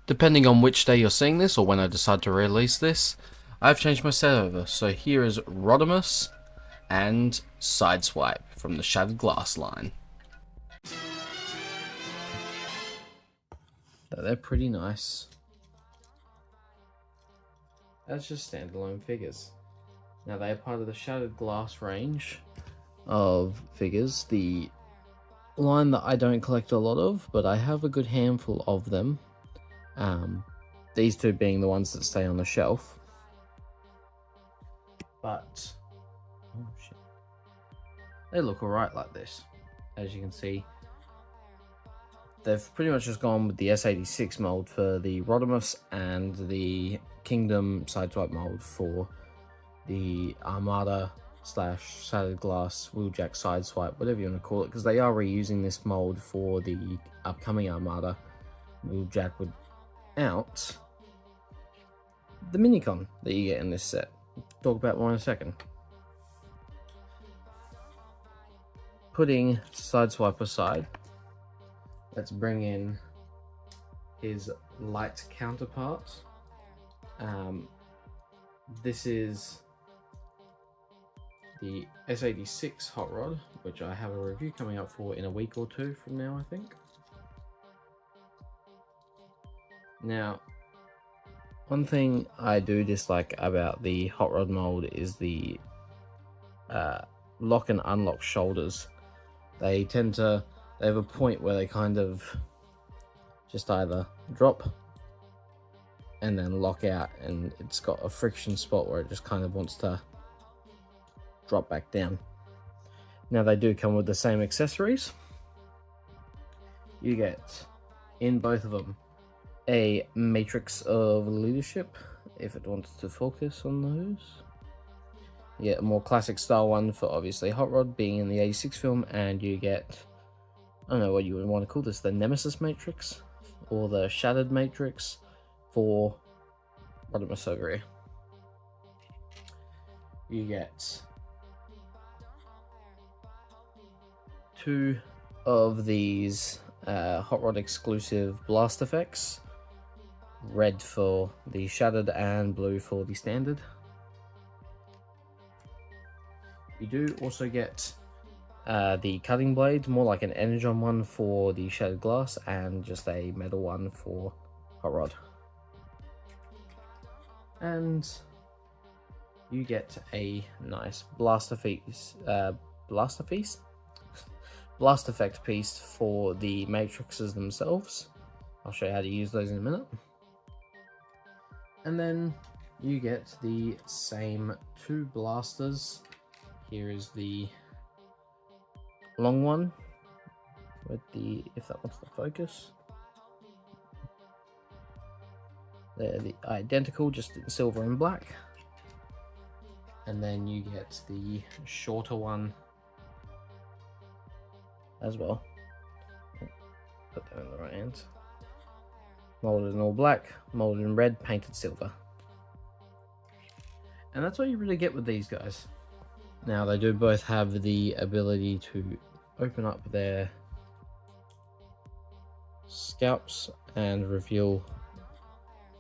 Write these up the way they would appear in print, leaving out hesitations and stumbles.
Depending on which day you're seeing this or when I decide to release this, I've changed my set over. So here is Rodimus and Sideswipe from the Shattered Glass line. They're pretty nice. That's just standalone figures. Now they are part of the Shattered Glass range of figures, the line that I don't collect a lot of, but I have a good handful of them. These two being the ones that stay on the shelf. But oh shit, they look alright like this. As you can see, they've pretty much just gone with the S86 mold for the Rodimus and the Kingdom Sideswipe mold for the Armada / Shattered Glass Wheeljack Sideswipe, whatever you want to call it, because they are reusing this mold for the upcoming Armada Wheeljack without the Minicon that you get in this set. Talk about more in a second. Putting Sideswipe aside, let's bring in his light counterpart. This is the S86 Hot Rod, which I have a review coming up for in a week or two from now, I think. Now, one thing I do dislike about the Hot Rod mold is the lock and unlock shoulders. They have a point where they kind of just either drop and then lock out, and it's got a friction spot where it just kind of wants to drop back down. Now they do come with the same accessories. You get in both of them a matrix of leadership if it wants to focus on those. You get a more classic style one for obviously Hot Rod being in the 86 film, and you get, I don't know what you would want to call this, the Nemesis Matrix or the Shattered Matrix for Rodimus over here. You get two of these Hot Rod exclusive blast effects, red for the Shattered and blue for the Standard. You do also get the cutting blade, more like an Energon one for the Shattered Glass, and just a metal one for Hot Rod. And you get a nice blast effect piece for the matrices themselves. I'll show you how to use those in a minute. And then you get the same two blasters. Here is the long one with the, if that wants to focus. They're the identical, just in silver and black. And then you get the shorter one as well. Put that in the right hand. Molded in all black, molded in red, painted silver. And that's what you really get with these guys. Now they do both have the ability to open up their scalps and reveal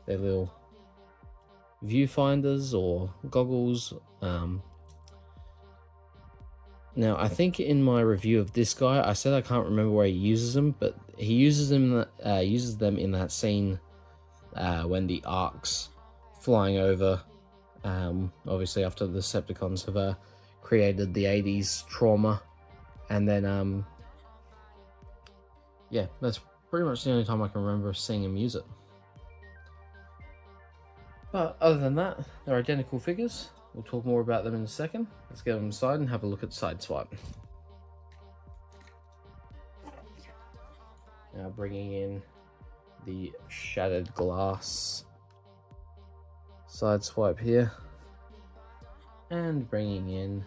their little viewfinders or goggles. Now I think in my review of this guy I said I can't remember where he uses them, but he uses them in that scene when the Ark's flying over, obviously after the Decepticons have created the 80s trauma, and then yeah, that's pretty much the only time I can remember seeing him use it. But other than that, they're identical figures. We'll talk more about them in a second. Let's get them inside and have a look at Sideswipe. Now bringing in the Shattered Glass Sideswipe here, and bringing in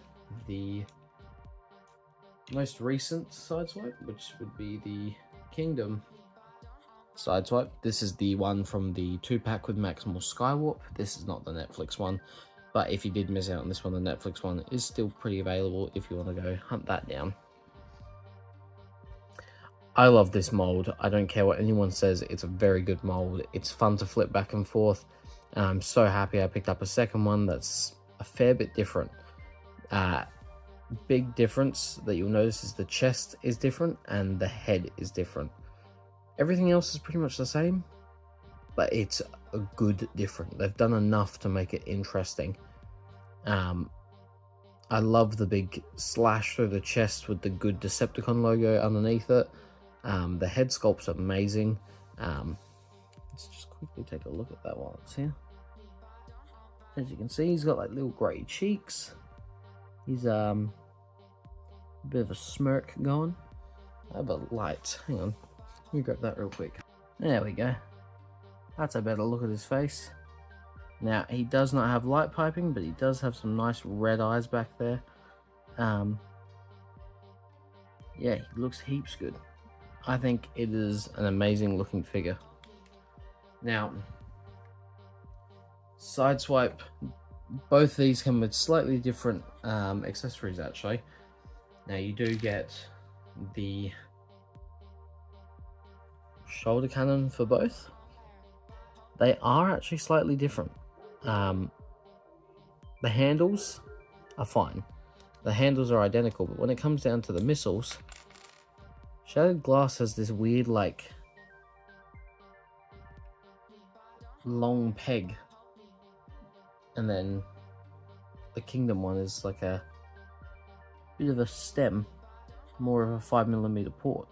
the most recent Sideswipe, which would be the Kingdom Sideswipe. This is the one from the 2-pack with Maximal Skywarp. This is not the Netflix one, but if you did miss out on this one, the Netflix one is still pretty available if you want to go hunt that down. I love this mold. I don't care what anyone says. It's a very good mold. It's fun to flip back and forth. And I'm so happy I picked up a second one that's a fair bit different. Big difference that you'll notice is the chest is different and the head is different. Everything else is pretty much the same, but it's a good different. They've done enough to make it interesting. I love the big slash through the chest with the good Decepticon logo underneath it. The head sculpt's amazing. Let's just quickly take a look at that while it's here. As you can see, he's got like little grey cheeks. He's a bit of a smirk going. I have a light. Hang on. Let me grab that real quick. There we go. That's a better look at his face. Now, he does not have light piping, but he does have some nice red eyes back there. Yeah, he looks heaps good. I think it is an amazing looking figure. Now, Sideswipe, both these come with slightly different accessories actually. Now you do get the shoulder cannon for both. They are actually slightly different. The handles are fine. The handles are identical, but when it comes down to the missiles, Shattered Glass has this weird like long peg, and then the Kingdom one is like a bit of a stem, more of a 5mm port.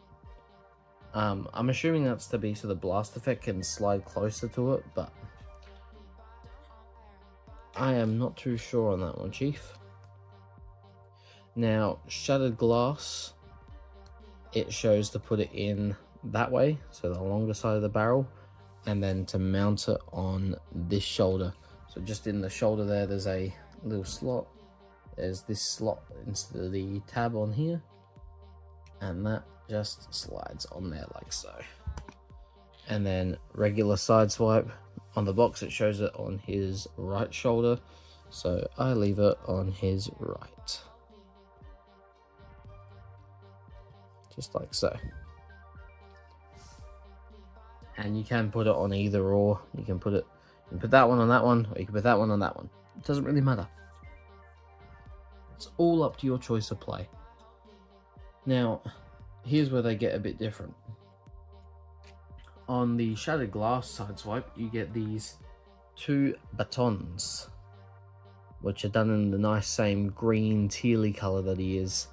I'm assuming that's to be so the blast effect can slide closer to it, but I am not too sure on that one, Chief. Now, Shattered Glass, it shows to put it in that way, so the longer side of the barrel, and then to mount it on this shoulder. So just in the shoulder there, there's a little slot. There's this slot instead of the tab on here, and that just slides on there like so. And then regular Sideswipe, on the box it shows it on his right shoulder, so I leave it on his right. Just like so. And you can put it on either or. You can put that one on that one, or you can put that one on that one. It doesn't really matter. It's all up to your choice of play. Now, here's where they get a bit different. On the Shattered Glass Sideswipe, you get these two batons, which are done in the nice same green tealy color that he is.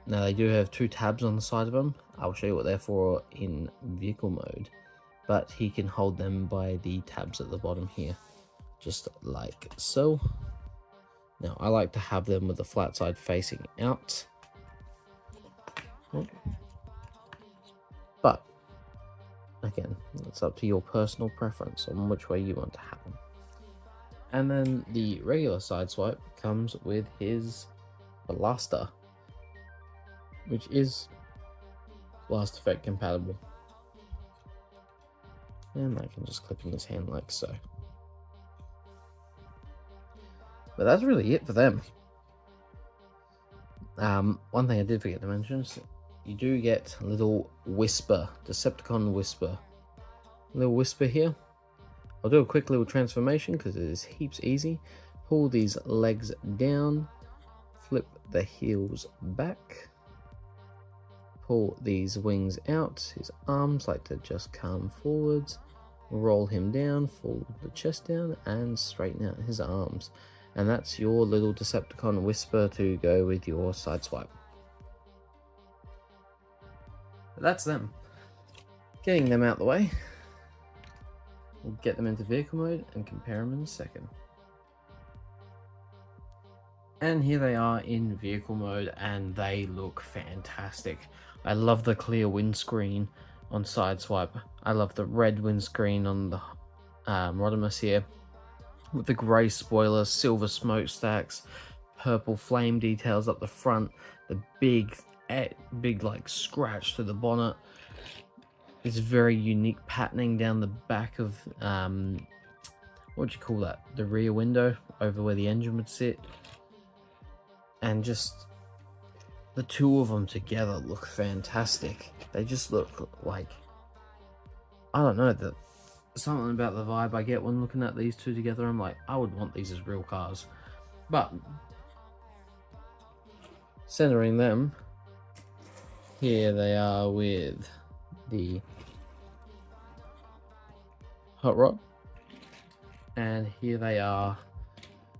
Now they do have two tabs on the side of them. I'll show you what they're for in vehicle mode, but he can hold them by the tabs at the bottom here, just like so. Now I like to have them with the flat side facing out, but again, it's up to your personal preference on which way you want to have them. And then the regular Sideswipe comes with his blaster, which is blast effect compatible. And I can just clip in his hand like so. But that's really it for them. One thing I did forget to mention is you do get a little whisper, Decepticon whisper. A little whisper here. I'll do a quick little transformation because it is heaps easy. Pull these legs down, flip the heels back, pull these wings out. His arms like to just come forwards, roll him down, fold the chest down, and straighten out his arms. And that's your little Decepticon whisper to go with your Sideswipe. But that's them. Getting them out the way, we'll get them into vehicle mode and compare them in a second. And here they are in vehicle mode, and they look fantastic. I love the clear windscreen on Sideswipe. I love the red windscreen on the Rodimus here, with the grey spoilers, silver smokestacks, purple flame details up the front, the big like scratch to the bonnet. This very unique patterning down the back of what do you call that? The rear window over where the engine would sit. And just the two of them together look fantastic. They just look like, I don't know, that something about the vibe I get when looking at these two together. I'm like, I would want these as real cars. But centering them, here they are with the hot rod, and here they are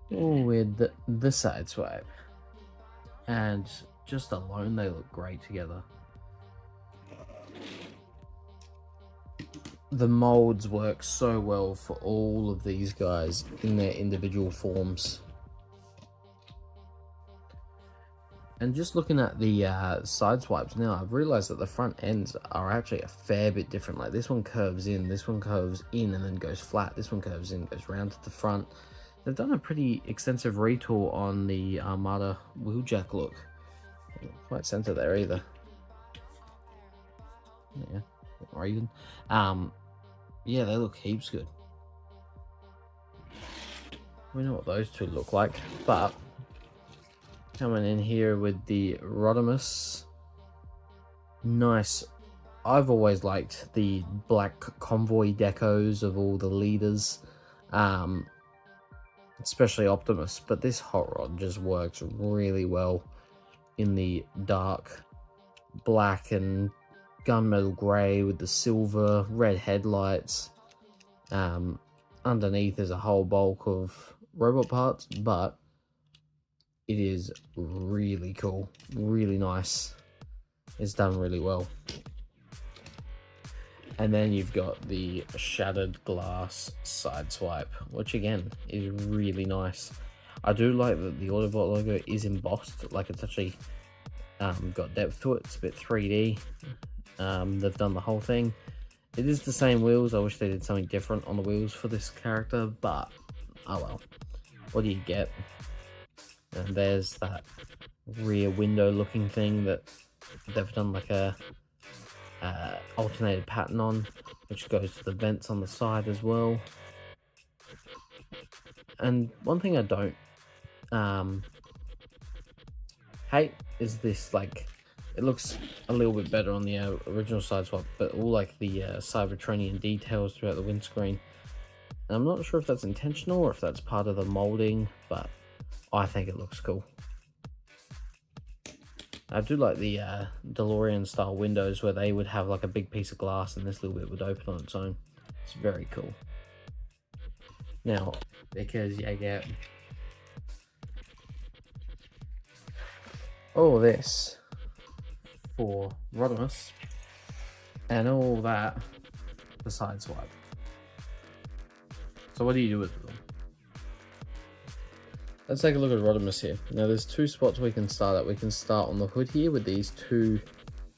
with the Sideswipe, and just alone they look great together. The molds work so well for all of these guys in their individual forms. And just looking at the side swipes now, I've realized that the front ends are actually a fair bit different. Like this one curves in, this one curves in and then goes flat, this one curves in, goes round to the front. They've done a pretty extensive retool on the Armada wheeljack look. Not quite center there either. Yeah, or even. Yeah, they look heaps good. We know what those two look like, but coming in here with the Rodimus. Nice. I've always liked the black convoy decos of all the leaders, especially Optimus, but this hot rod just works really well in the dark black and gunmetal grey with the silver red headlights. Underneath is a whole bulk of robot parts, but it is really cool, really nice. It's done really well. And then you've got the shattered glass Sideswipe, which again is really nice. I do like that the Autobot logo is embossed, like it's actually got depth to it. It's a bit 3D. They've done the whole thing. It is the same wheels. I wish they did something different on the wheels for this character, but oh well. What do you get? And there's that rear window looking thing that they've done like a alternated pattern on, which goes to the vents on the side as well. And one thing I don't hate is this, like, it looks a little bit better on the original Sideswipe, but all like the Cybertronian details throughout the windscreen. And I'm not sure if that's intentional or if that's part of the molding, but I think it looks cool. I do like the DeLorean style windows where they would have like a big piece of glass and this little bit would open on its own. It's very cool. Now, because you get all this for Rodimus and all that for Sideswipe. So what do you do with them? Let's take a look at Rodimus here. Now there's two spots we can start at. We can start on the hood here with these two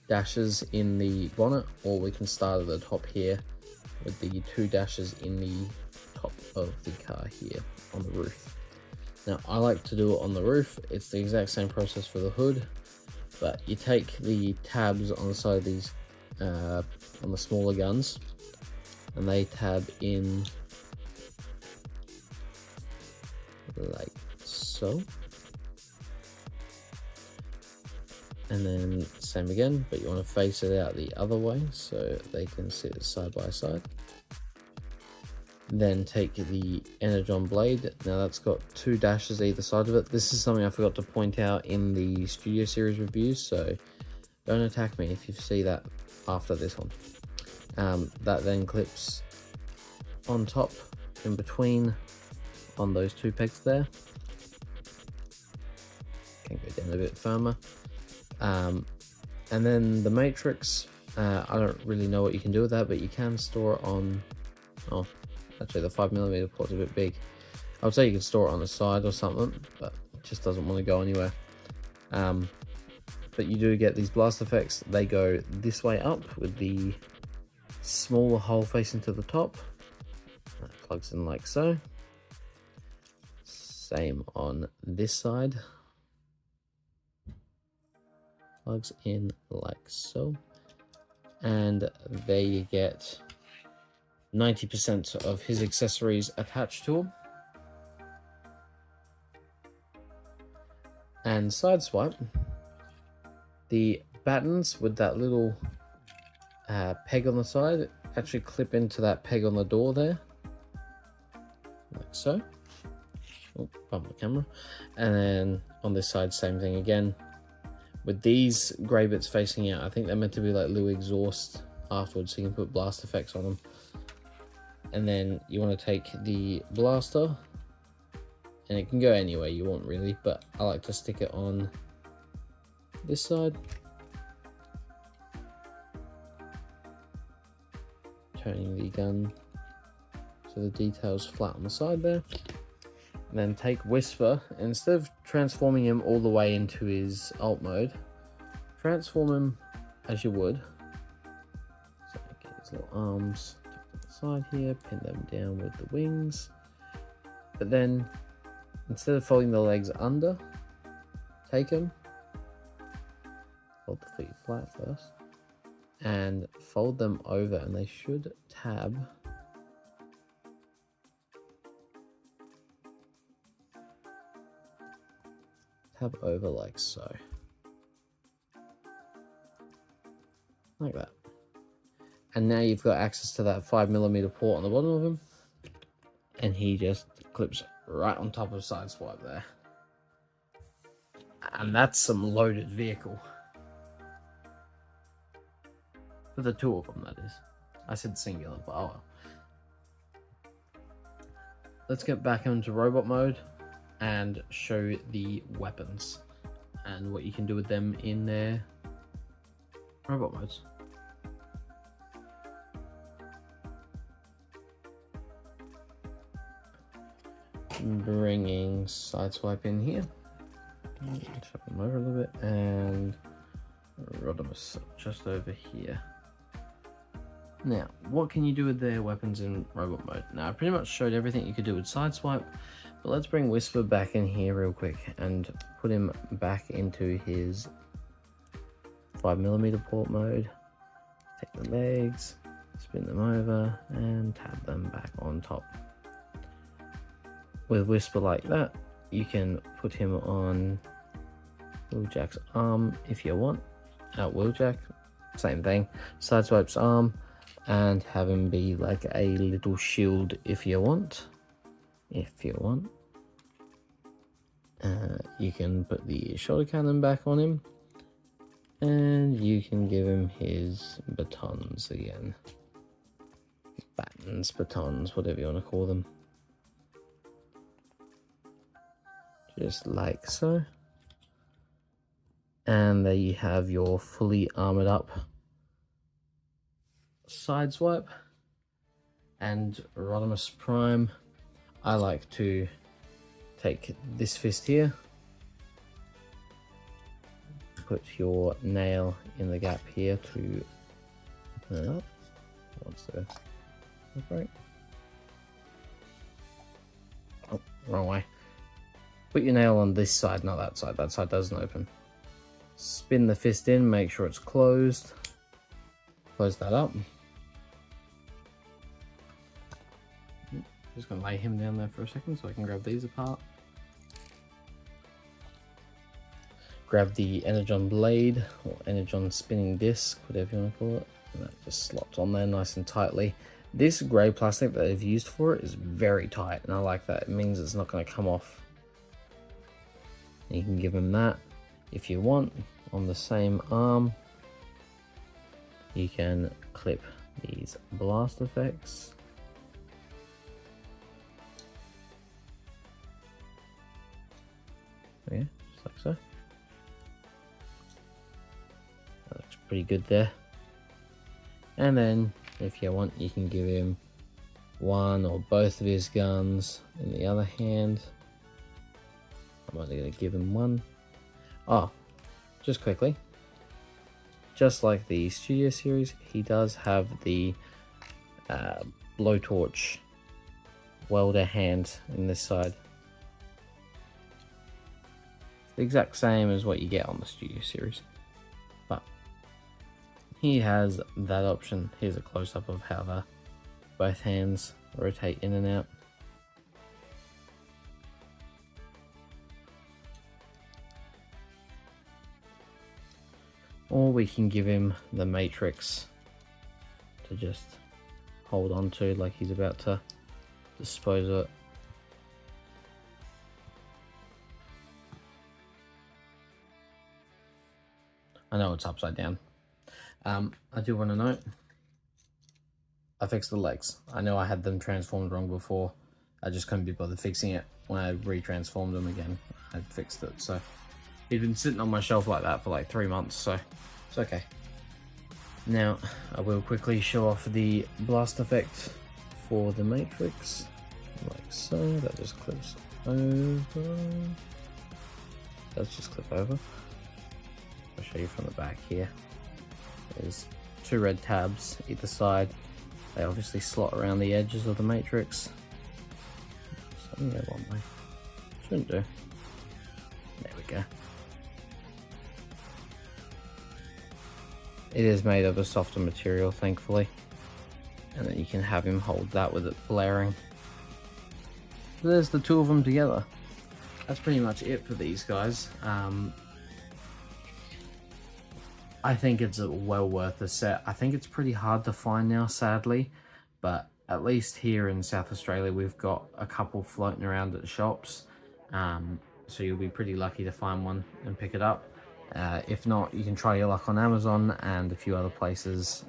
dashes in the bonnet, or we can start at the top here with the two dashes in the top of the car here on the roof. Now I like to do it on the roof. It's the exact same process for the hood, but you take the tabs on the side of these, on the smaller guns, and they tab in like so, and then same again, but you want to face it out the other way so they can sit side by side. Then take the Energon blade. Now that's got two dashes either side of it. This is something I forgot to point out in the Studio Series reviews, so don't attack me if you see that after this one. That then clips on top, in between, on those two pegs there. Can go down a bit firmer. And then the matrix, I don't really know what you can do with that, but you can store it on, oh, actually the 5mm port's a bit big. I would say you could store it on the side or something, but it just doesn't want to go anywhere. But you do get these blast effects. They go this way up with the smaller hole facing to the top. That plugs in like so. Same on this side. Plugs in like so. And there you get 90% of his accessories attached to him. And Sideswipe The battens with that little peg on the side actually clip into that peg on the door there, like so. Oh, bump the camera. And then on this side, same thing again. With these grey bits facing out, I think they're meant to be like little exhaust afterwards, so you can put blast effects on them. And then you want to take the blaster, and it can go anywhere you want really, but I like to stick it on this side. Turning the gun so the detail's flat on the side there. And then take Whisper, and instead of transforming him all the way into his alt mode, transform him as you would. So get his little arms to the side here, pin them down with the wings. But then instead of folding the legs under, take him, hold the feet flat first, and fold them over, and they should tab over like so, like that. And now you've got access to that 5mm port on the bottom of him, and he just clips right on top of Sideswipe there. And that's some loaded vehicle. For the two of them, that is. I said singular, but oh well. Let's get back into robot mode and show the weapons and what you can do with them in their robot modes. Bringing Sideswipe in here. Shuffle them over a little bit, and Rodimus just over here. Now, what can you do with their weapons in robot mode? Now, I pretty much showed everything you could do with Sideswipe, but let's bring Whisper back in here real quick and put him back into his 5mm port mode. Take the legs, spin them over, and tab them back on top. With Whisper like that, you can put him on Wheeljack's arm if you want. Wheeljack, same thing. Sideswipe's arm, and have him be like a little shield if you want. You can put the shoulder cannon back on him, and you can give him his batons again. Batons, whatever you want to call them. Just like so. And there you have your fully armored up Sideswipe and Rodimus Prime. I like to take this fist here, put your nail in the gap here to open it up. Wants to operate. Oh, wrong way. Put your nail on this side, not that side. That side doesn't open. Spin the fist in, make sure it's closed. Close that up. Just gonna lay him down there for a second so I can grab these apart. Grab the Energon blade or Energon spinning disc, whatever you want to call it, and that just slots on there nice and tightly. This grey plastic that they've used for it is very tight, and I like that. It means it's not going to come off. You can give him that if you want. On the same arm, you can clip these blast effects. Yeah, just like so. That looks pretty good there. And then, if you want, you can give him one or both of his guns in the other hand. I'm only going to give him one. Oh, just quickly. Just like the Studio Series, he does have the blowtorch welder hand in this side. The exact same as what you get on the Studio Series, but he has that option. Here's a close-up of how the both hands rotate in and out. or we can give him the Matrix to just hold on to like he's about to dispose of it. I know it's upside down. I do want to note, I fixed the legs. I know I had them transformed wrong before. I just couldn't be bothered fixing it. When I retransformed them again, I fixed it. So he'd been sitting on my shelf like that for like 3 months, so it's okay. Now I will quickly show off the blast effect for the Matrix, like so. That just clips over. Let's just clip over. I'll show you from the back here. There's 2 red tabs either side. They obviously slot around the edges of the Matrix. So go one way. Shouldn't do. There we go. It is made of a softer material, thankfully. And then you can have him hold that with it blaring. So there's the 2 of them together. That's pretty much it for these guys. I think it's well worth the set. I think it's pretty hard to find now, sadly, but at least here in South Australia, we've got a couple floating around at the shops. So you'll be pretty lucky to find one and pick it up. If not, you can try your luck on Amazon and a few other places.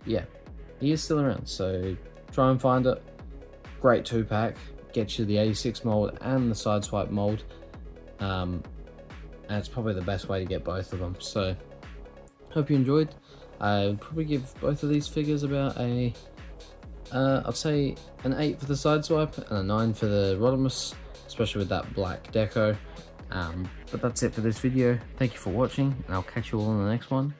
Yeah, he is still around, so try and find it. Great 2-pack, gets you the 86 mold and the Sideswipe mold. And it's probably the best way to get both of them. So hope you enjoyed. I would probably give both of these figures about a I'd say an 8 for the Sideswipe and a 9 for the Rodimus, especially with that black deco. But that's it for this video. Thank you for watching, and I'll catch you all in the next one.